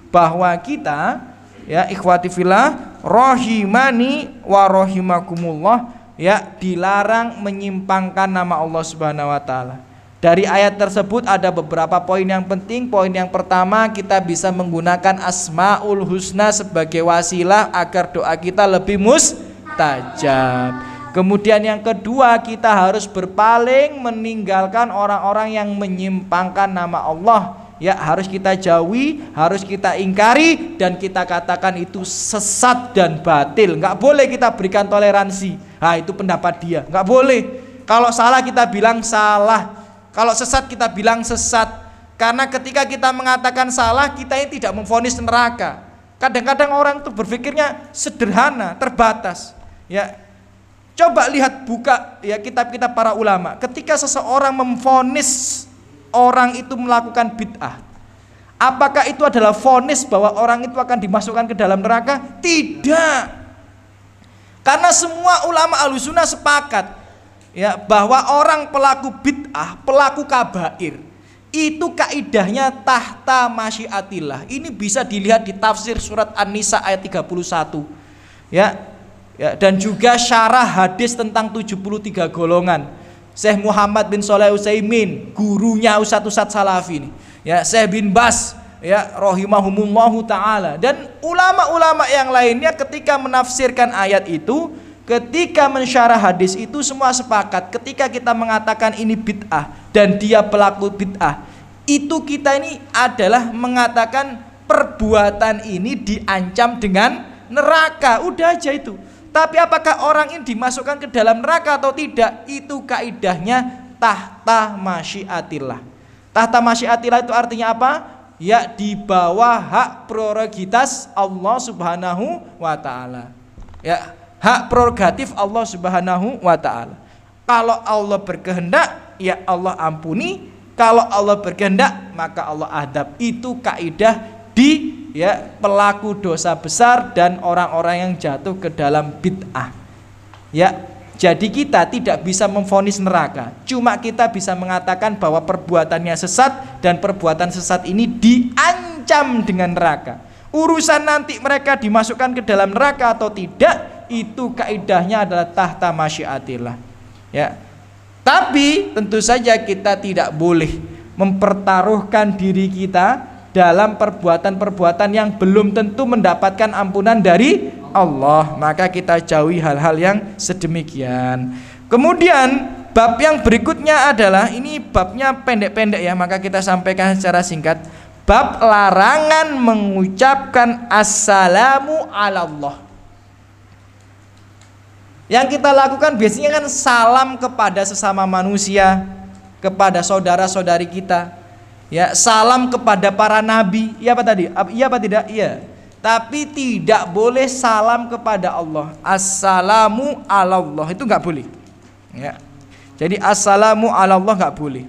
Speaker 1: bahwa kita ya ikhwati fillah rahimani wa rahimakumullah ya dilarang menyimpangkan nama Allah Subhanahu wa taala. Dari ayat tersebut ada beberapa poin yang penting. Poin yang pertama, kita bisa menggunakan Asmaul Husna sebagai wasilah agar doa kita lebih mustajab. Kemudian yang kedua, kita harus berpaling meninggalkan orang-orang yang menyimpangkan nama Allah. Ya, harus kita jauhi, harus kita ingkari dan kita katakan itu sesat dan batil. Enggak boleh kita berikan toleransi. Nah, itu pendapat dia. Enggak boleh. Kalau salah kita bilang salah. Kalau sesat kita bilang sesat. Karena ketika kita mengatakan salah, kita ini tidak memvonis neraka. Kadang-kadang orang itu berpikirnya sederhana, terbatas. Ya. Coba lihat, buka ya kitab-kitab para ulama. Ketika seseorang memvonis orang itu melakukan bid'ah, apakah itu adalah vonis bahwa orang itu akan dimasukkan ke dalam neraka? Tidak. Karena semua ulama Ahlussunnah sepakat ya bahwa orang pelaku bid'ah, pelaku kabair itu kaidahnya tahta masyiatillah. Ini bisa dilihat di tafsir surat An-Nisa ayat 31. Ya, dan juga syarah hadis tentang 73 golongan. Syekh Muhammad bin Shalih Utsaimin, gurunya Ustadz Salafi ini. Ya, Syekh bin Bas, ya rahimahumullahu taala, dan ulama-ulama yang lainnya ketika menafsirkan ayat itu, ketika mensyarah hadis itu semua sepakat ketika kita mengatakan ini bid'ah dan dia pelaku bid'ah, itu kita ini adalah mengatakan perbuatan ini diancam dengan neraka. Udah aja itu. Tapi apakah orang ini dimasukkan ke dalam neraka atau tidak? Itu kaidahnya tahta masyiatillah. Tahta masyiatillah itu artinya apa? Ya, di bawah hak prerogatif Allah Subhanahu wa taala. Ya, hak prerogatif Allah Subhanahu wa taala. Kalau Allah berkehendak, ya Allah ampuni. Kalau Allah berkehendak, maka Allah adab. Itu kaidah di pelaku dosa besar dan orang-orang yang jatuh ke dalam bid'ah. Ya, jadi kita tidak bisa memvonis neraka. Cuma kita bisa mengatakan bahwa perbuatannya sesat dan perbuatan sesat ini diancam dengan neraka. Urusan nanti mereka dimasukkan ke dalam neraka atau tidak, itu kaidahnya adalah tahta masyiatillah. Ya. Tapi tentu saja kita tidak boleh mempertaruhkan diri kita dalam perbuatan-perbuatan yang belum tentu mendapatkan ampunan dari Allah. Maka kita jauhi hal-hal yang sedemikian. Kemudian bab yang berikutnya adalah, ini babnya pendek-pendek ya, maka kita sampaikan secara singkat. Bab larangan mengucapkan assalamu ala Allah. Yang kita lakukan biasanya kan salam kepada sesama manusia, kepada saudara-saudari kita. Ya, salam kepada para nabi. Iya apa tadi? Iya apa tidak? Iya. Tapi tidak boleh salam kepada Allah. Assalamu ala Allah itu enggak boleh. Ya. Jadi assalamu ala Allah enggak boleh.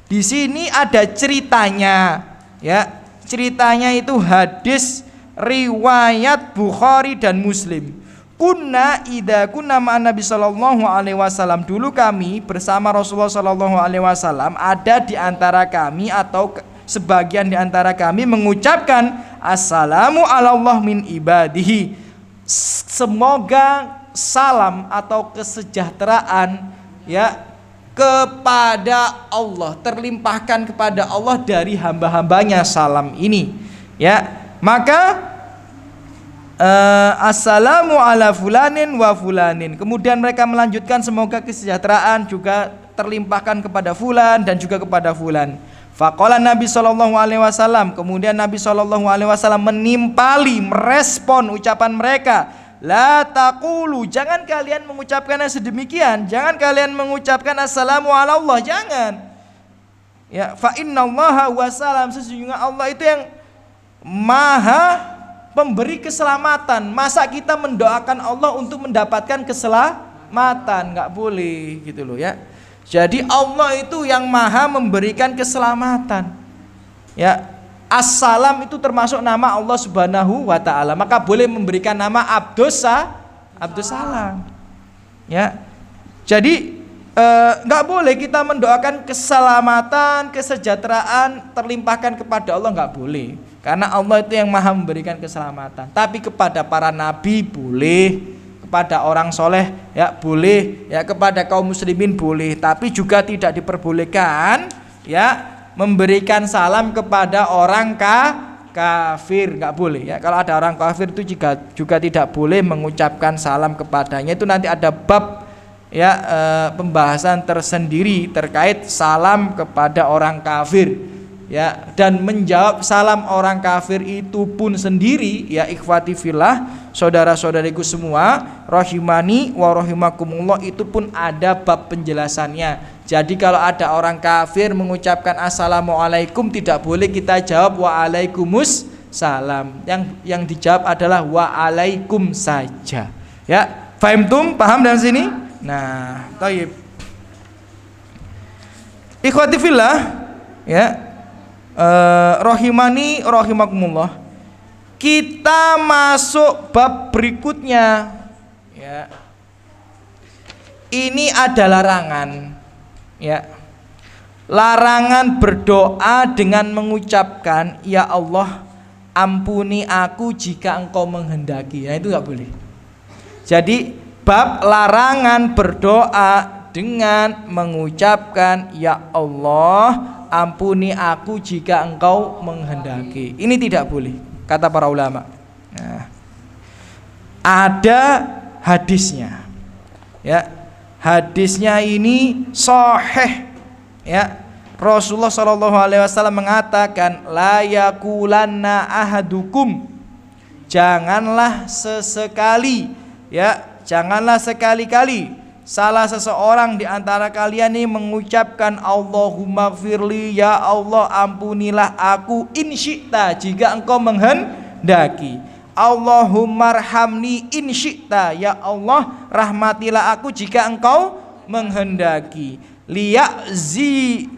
Speaker 1: Di sini ada ceritanya. Ya, ceritanya itu hadis riwayat Bukhari dan Muslim. Kunna idza kunna ma'an Nabi sallallahu alaihi wasallam, dulu kami bersama Rasulullah sallallahu alaihi wasallam, ada di antara kami atau sebagian di antara kami mengucapkan assalamu ala Allah min ibadihi. Semoga salam atau kesejahteraan ya kepada Allah, terlimpahkan kepada Allah dari hamba-hambanya salam ini. Ya, maka assalamu ala fulanin wa fulanin. Kemudian mereka melanjutkan semoga kesejahteraan juga terlimpahkan kepada fulan dan juga kepada fulan. Faqala Nabi sallallahu alaihi wasallam, kemudian Nabi sallallahu alaihi wasallam menimpali, merespon ucapan mereka. La taqulu, jangan kalian mengucapkan sedemikian, jangan kalian mengucapkan assalamu ala Allah, jangan. Ya, fa innallaha wa salam, sesungguhnya Allah itu yang maha pemberi keselamatan. Masa kita mendoakan Allah untuk mendapatkan keselamatan? Nggak boleh gitu loh ya. Jadi Allah itu yang maha memberikan keselamatan. Ya, Assalam itu termasuk nama Allah Subhanahu wa taala. Maka boleh memberikan nama Abdus Salam. Ya. Jadi nggak boleh kita mendoakan keselamatan, kesejahteraan terlimpahkan kepada Allah, nggak boleh. Karena Allah itu yang maha memberikan keselamatan. Tapi kepada para nabi boleh, kepada orang soleh ya boleh, ya kepada kaum muslimin boleh. Tapi juga tidak diperbolehkan ya memberikan salam kepada orang kafir, nggak boleh ya. Kalau ada orang kafir itu juga tidak boleh mengucapkan salam kepadanya. Itu nanti ada bab ya pembahasan tersendiri terkait salam kepada orang kafir. Ya, dan menjawab salam orang kafir itu pun sendiri ya ikhwati fillah, saudara-saudariku semua, rahimani wa rahimakumullah, itu pun ada bab penjelasannya. Jadi kalau ada orang kafir mengucapkan assalamualaikum, tidak boleh kita jawab waalaikummus salam. Yang dijawab adalah waalaikum saja. Ya, faham dari sini?
Speaker 3: Nah, thayyib. Ikhwati fillah, ya. Rahimani rahimakumullah. Kita masuk bab berikutnya, ya. Ini ada larangan, ya. Larangan berdoa dengan mengucapkan ya Allah ampuni aku jika engkau menghendaki. Nah, itu nggak boleh. Jadi bab larangan berdoa dengan mengucapkan ya Allah ampuni aku jika engkau menghendaki. Ini tidak boleh, kata para ulama. Nah, ada hadisnya, ya. Hadisnya ini sahih, ya. Rasulullah SAW mengatakan la yakulanna ahadukum, janganlah sesekali, ya, janganlah sekali-kali salah seseorang di antara kalian ini mengucapkan Allahumma gfirli, ya Allah ampunilah aku, in syi'ta, jika engkau menghendaki, Allahumma arhamni in syi'ta, ya Allah rahmatilah aku jika engkau menghendaki, liya'zimil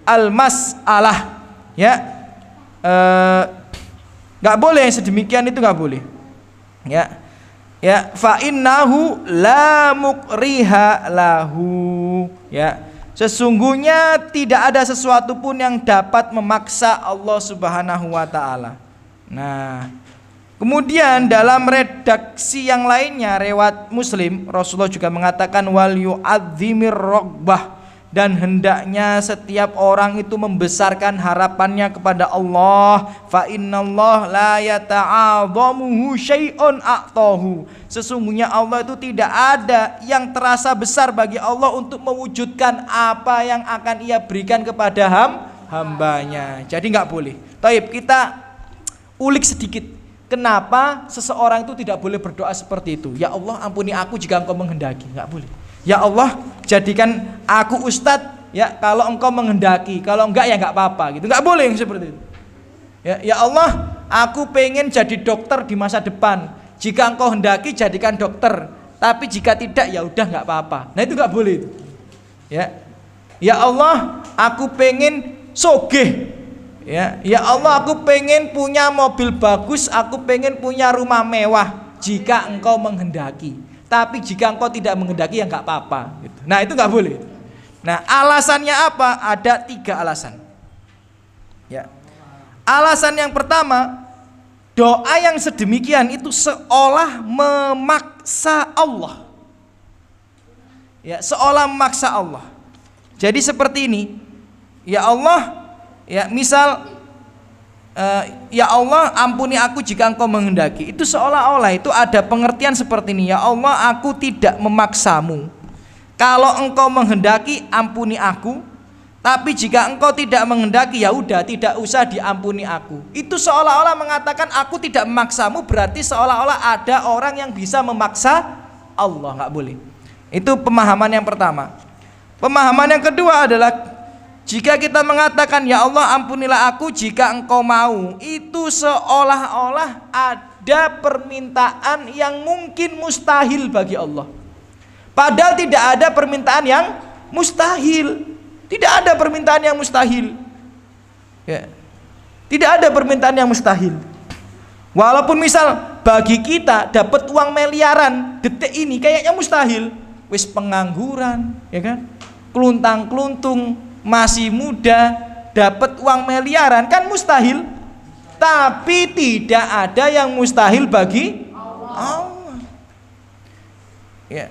Speaker 3: al-mas'alah, ya. Gak boleh sedemikian, itu gak boleh, ya. Ya, fa innahu la mukriha lahu, ya. Sesungguhnya tidak ada sesuatu pun yang dapat memaksa Allah Subhanahu wa taala. Nah, kemudian dalam redaksi yang lainnya riwayat Muslim, Rasulullah juga mengatakan wal yu'adzimir raghbah, dan hendaknya setiap orang itu membesarkan harapannya kepada Allah. Fa innallah la yata'adhamuhu syai'un a'tahu, sesungguhnya Allah itu tidak ada yang terasa besar bagi Allah untuk mewujudkan apa yang akan Ia berikan kepada hambanya. Jadi nggak boleh. Taib, kita ulik sedikit, kenapa seseorang itu tidak boleh berdoa seperti itu? Ya Allah ampuni aku jika engkau menghendaki. Nggak boleh. Ya Allah jadikan aku ustadz, ya kalau engkau menghendaki, kalau enggak ya enggak apa-apa gitu. Enggak boleh yang seperti itu. Ya Allah aku pengen jadi dokter di masa depan, jika engkau hendaki jadikan dokter, tapi jika tidak ya udah enggak apa-apa. Nah itu enggak boleh itu. Ya Allah aku pengen sogeh, ya Allah aku pengen punya mobil bagus, aku pengen punya rumah mewah, jika engkau menghendaki, tapi jika engkau tidak menghendaki ya nggak apa-apa gitu. Nah itu nggak boleh. Nah alasannya apa? Ada 3 alasan, ya. Alasan yang pertama, doa yang sedemikian itu seolah memaksa Allah, ya, seolah memaksa Allah. Jadi seperti ini, ya Allah, ya misal ya Allah ampuni aku jika engkau menghendaki, itu seolah-olah itu ada pengertian seperti ini, ya Allah aku tidak memaksamu, kalau engkau menghendaki ampuni aku, tapi jika engkau tidak menghendaki ya udah tidak usah diampuni aku. Itu seolah-olah mengatakan aku tidak memaksamu, berarti seolah-olah ada orang yang bisa memaksa Allah. Nggak boleh. Itu pemahaman yang pertama. Pemahaman yang kedua adalah jika kita mengatakan ya Allah ampunilah aku jika engkau mau, itu seolah-olah ada permintaan yang mungkin mustahil bagi Allah. Padahal tidak ada permintaan yang mustahil. Tidak ada permintaan yang mustahil, ya. Tidak ada permintaan yang mustahil. Walaupun misal bagi kita dapat uang miliaran detik ini kayaknya mustahil, wis pengangguran, ya kan, keluntang-keluntung, masih muda, dapat uang miliaran kan mustahil. Tapi tidak ada yang mustahil bagi Allah. Ya.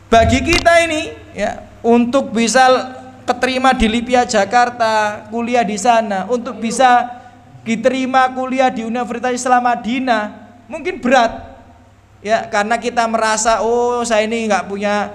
Speaker 3: Bagi kita ini, ya, untuk bisa keterima di Lipia Jakarta, kuliah di sana, untuk bisa diterima kuliah di Universitas Islam Madinah, mungkin berat, ya, karena kita merasa oh saya ini nggak punya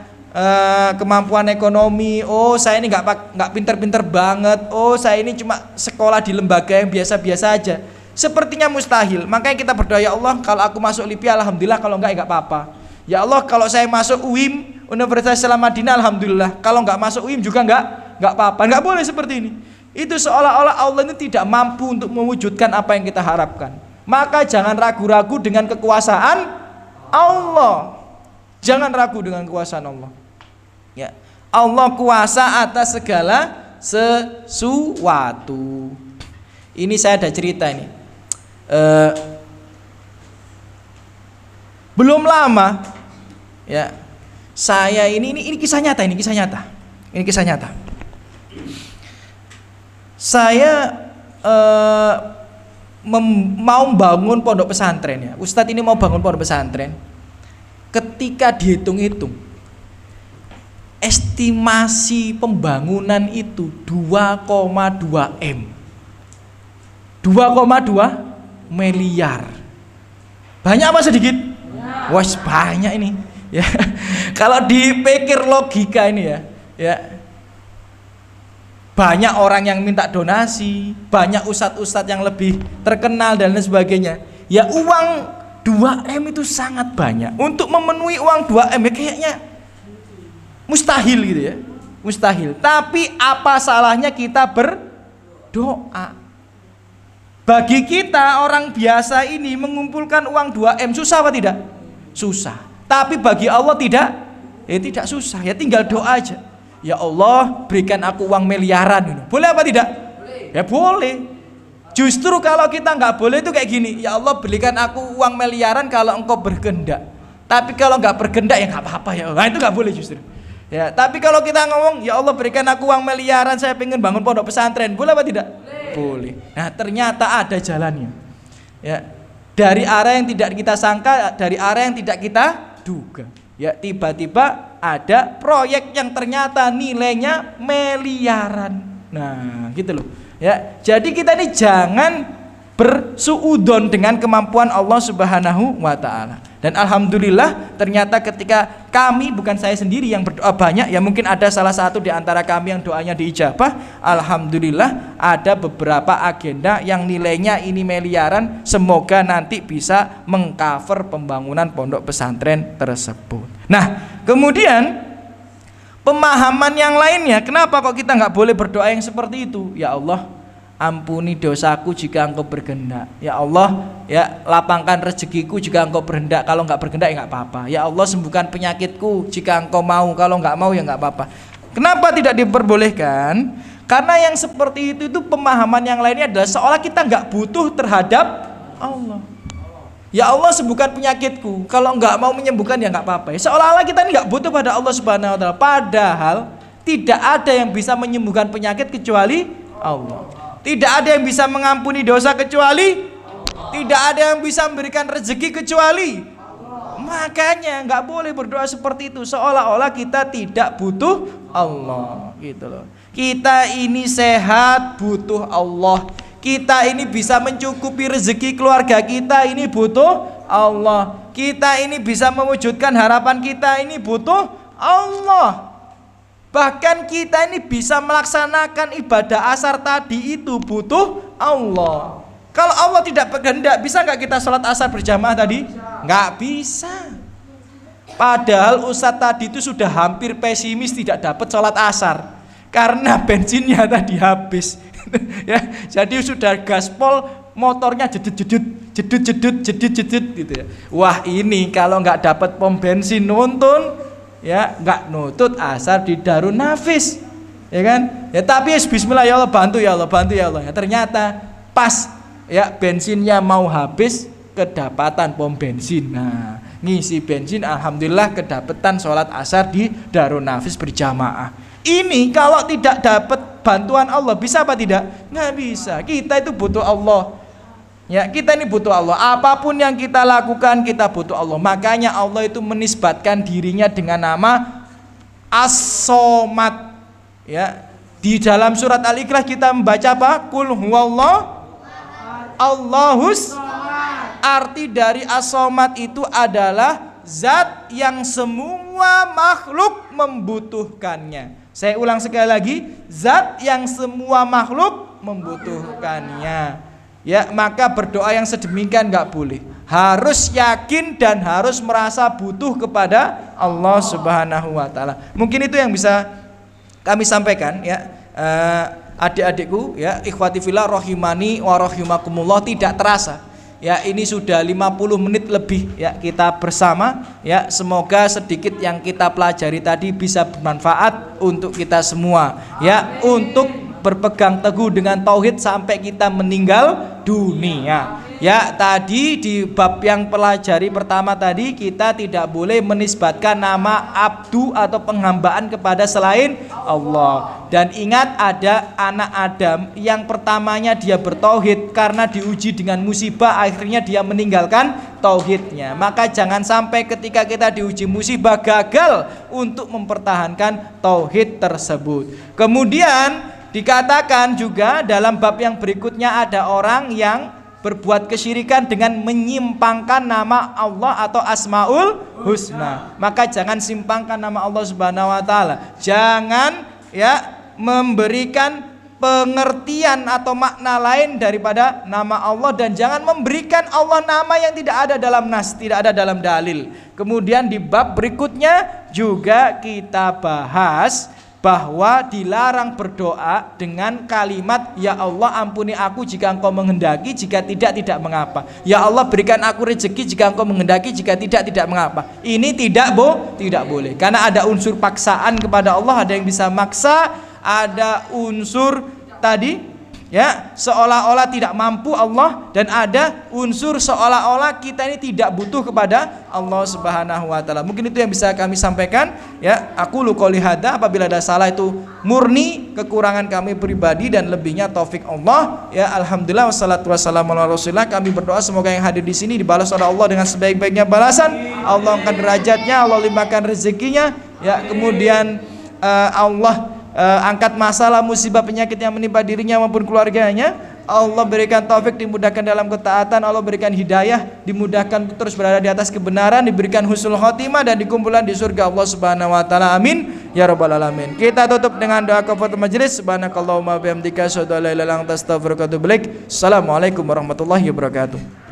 Speaker 3: kemampuan ekonomi, oh saya ini nggak pinter-pinter banget, oh saya ini cuma sekolah di lembaga yang biasa-biasa aja, sepertinya mustahil. Makanya kita berdoa, ya Allah kalau aku masuk Lipia alhamdulillah, kalau nggak apa-apa. Ya Allah kalau saya masuk UIM Universitas Islam Madinah alhamdulillah, kalau nggak masuk UIM juga nggak apa-apa. Nggak boleh seperti ini. Itu seolah-olah Allah ini tidak mampu untuk mewujudkan apa yang kita harapkan. Maka jangan ragu-ragu dengan kekuasaan Allah. Jangan ragu dengan kekuasaan Allah. Ya, Allah kuasa atas segala sesuatu. Ini saya ada cerita ini. Belum lama, ya, saya ini kisah nyata, ini kisah nyata. Ini kisah nyata. Saya mau bangun pondok pesantren, ya. Ustadz ini mau bangun pondok pesantren. Ketika dihitung-hitung, estimasi pembangunan itu 2,2 M. 2,2 miliar. Banyak apa sedikit? Wah, banyak ini. Ya. Kalau dipikir logika ini, ya. Banyak orang yang minta donasi, banyak ustadz-ustadz yang lebih terkenal dan lain sebagainya. Ya, uang 2M itu sangat banyak. Untuk memenuhi uang 2M ya kayaknya mustahil gitu ya. Mustahil. Tapi apa salahnya kita berdoa? Bagi kita orang biasa ini mengumpulkan uang 2M susah apa tidak? Susah. Tapi bagi Allah tidak? Tidak susah. Ya tinggal doa aja. Ya Allah, berikan aku uang miliaran. Boleh apa tidak? Boleh. Ya boleh. Justru kalau kita nggak boleh itu kayak gini. Ya Allah, berikan aku uang miliaran kalau engkau berkehendak. Tapi kalau nggak berkehendak ya nggak apa-apa ya. Nah itu nggak boleh justru. Ya, tapi kalau kita ngomong, ya Allah berikan aku uang miliaran, saya pengen bangun pondok pesantren, boleh apa tidak? Boleh. Nah ternyata ada jalannya. Ya, dari arah yang tidak kita sangka, dari arah yang tidak kita duga. Ya, tiba-tiba ada proyek yang ternyata nilainya miliaran. Nah, gitu loh. Ya, jadi kita ini jangan bersuudzon dengan kemampuan Allah Subhanahu wa taala. Dan alhamdulillah ternyata ketika kami, bukan saya sendiri yang berdoa banyak, ya mungkin ada salah satu di antara kami yang doanya diijabah. Alhamdulillah ada beberapa agenda yang nilainya ini miliaran, semoga nanti bisa mengcover pembangunan pondok pesantren tersebut. Nah, kemudian pemahaman yang lainnya, kenapa kok kita nggak boleh berdoa yang seperti itu? Ya Allah, ampuni dosaku jika engkau berkehendak. Ya Allah, ya lapangkan rezekiku jika engkau berkehendak. Kalau enggak berkehendak ya enggak apa-apa. Ya Allah, sembuhkan penyakitku jika engkau mau. Kalau enggak mau ya enggak apa-apa. Kenapa tidak diperbolehkan? Karena yang seperti itu pemahaman yang lainnya adalah seolah kita enggak butuh terhadap Allah. Ya Allah, sembuhkan penyakitku. Kalau enggak mau menyembuhkan ya enggak apa-apa. Seolah-olah kita ini enggak butuh pada Allah Subhanahu wa taala. Padahal tidak ada yang bisa menyembuhkan penyakit kecuali Allah. Tidak ada yang bisa mengampuni dosa kecuali Allah. Tidak ada yang bisa memberikan rezeki kecuali Allah. Makanya nggak boleh berdoa seperti itu, seolah-olah kita tidak butuh Allah, gitu loh. Kita ini sehat butuh Allah. Kita ini bisa mencukupi rezeki keluarga kita, ini butuh Allah. Kita ini bisa mewujudkan harapan kita, ini butuh Allah. Bahkan kita ini bisa melaksanakan ibadah asar tadi itu butuh Allah. Kalau Allah tidak berkehendak, bisa nggak kita sholat asar berjamaah tadi? Nggak bisa. Padahal Ustadz tadi itu sudah hampir pesimis tidak dapat sholat asar karena bensinnya tadi habis. Ya, jadi sudah gaspol, motornya jedut gitu ya. Wah, ini kalau nggak dapat pom bensin nuntun, ya nggak nutut asar di Darun Nafis, ya kan? Ya tapi bismillah, ya Allah bantu ya Allah, bantu ya Allah. Ya, ternyata pas ya bensinnya mau habis, kedapatan pom bensin. Nah, ngisi bensin, alhamdulillah kedapatan sholat asar di Darun Nafis berjamaah. Ini kalau tidak dapat bantuan Allah bisa apa tidak? Nggak bisa. Kita itu butuh Allah. Ya, kita ini butuh Allah. Apapun yang kita lakukan kita butuh Allah. Makanya Allah itu menisbatkan dirinya dengan nama As-Somad. Ya, di dalam surat Al-Ikhlas kita membaca apa? Qul huwallahu Allahus. Arti dari As-Somad itu adalah zat yang semua makhluk membutuhkannya. Saya ulang sekali lagi, zat yang semua makhluk membutuhkannya. Ya, maka berdoa yang sedemikian nggak boleh. Harus yakin dan harus merasa butuh kepada Allah Subhanahu wa taala. Mungkin itu yang bisa kami sampaikan, ya. Adik-adikku, ya, ikhwati fillah rahimani wa rahimakumullah, tidak terasa. Ya, ini sudah 50 menit lebih ya kita bersama ya. Semoga sedikit yang kita pelajari tadi bisa bermanfaat untuk kita semua ya, untuk berpegang teguh dengan tauhid sampai kita meninggal dunia. Ya, tadi di bab yang pelajari pertama tadi kita tidak boleh menisbatkan nama abdu atau penghambaan kepada selain Allah. Dan ingat, ada anak Adam yang pertamanya dia bertauhid, karena diuji dengan musibah akhirnya dia meninggalkan tauhidnya. Maka jangan sampai ketika kita diuji musibah gagal untuk mempertahankan tauhid tersebut. Kemudian dikatakan juga dalam bab yang berikutnya ada orang yang berbuat kesyirikan dengan menyimpangkan nama Allah atau Asmaul Husna. Maka jangan simpangkan nama Allah Subhanahu wa taala. Jangan ya memberikan pengertian atau makna lain daripada nama Allah, dan jangan memberikan Allah nama yang tidak ada dalam nas, tidak ada dalam dalil. Kemudian di bab berikutnya juga kita bahas bahwa dilarang berdoa dengan kalimat ya Allah ampuni aku jika engkau menghendaki, jika tidak mengapa. Ya Allah berikan aku rezeki jika engkau menghendaki, jika tidak mengapa. Ini tidak boleh, karena ada unsur paksaan kepada Allah. Ada yang bisa maksa, ada unsur tadi ya seolah-olah tidak mampu Allah, dan ada unsur seolah-olah kita ini tidak butuh kepada Allah Subhanahu wa taala. Mungkin itu yang bisa kami sampaikan ya. Aku qouli hadza, apabila ada salah itu murni kekurangan kami pribadi dan lebihnya taufik Allah ya. Alhamdulillah wassalatu wassalamu ala Rasulillah. Kami berdoa semoga yang hadir di sini dibalas oleh Allah dengan sebaik-baiknya balasan. Allah angkat derajatnya, Allah limpahkan rezekinya ya. Kemudian Allah angkat masalah musibah penyakit yang menimpa dirinya maupun keluarganya. Allah berikan taufik, dimudahkan dalam ketaatan. Allah berikan hidayah, dimudahkan terus berada di atas kebenaran, diberikan husnul khotimah dan dikumpulkan di surga Allah Subhanahu wa taala. Amin ya rabbal alamin. Kita tutup dengan doa kafaratul majelis. Subhanakallahumma bihamdika asyhadu an la ilaha illa anta astaghfiruka wa atubu ilaik. Assalamualaikum warahmatullahi wabarakatuh.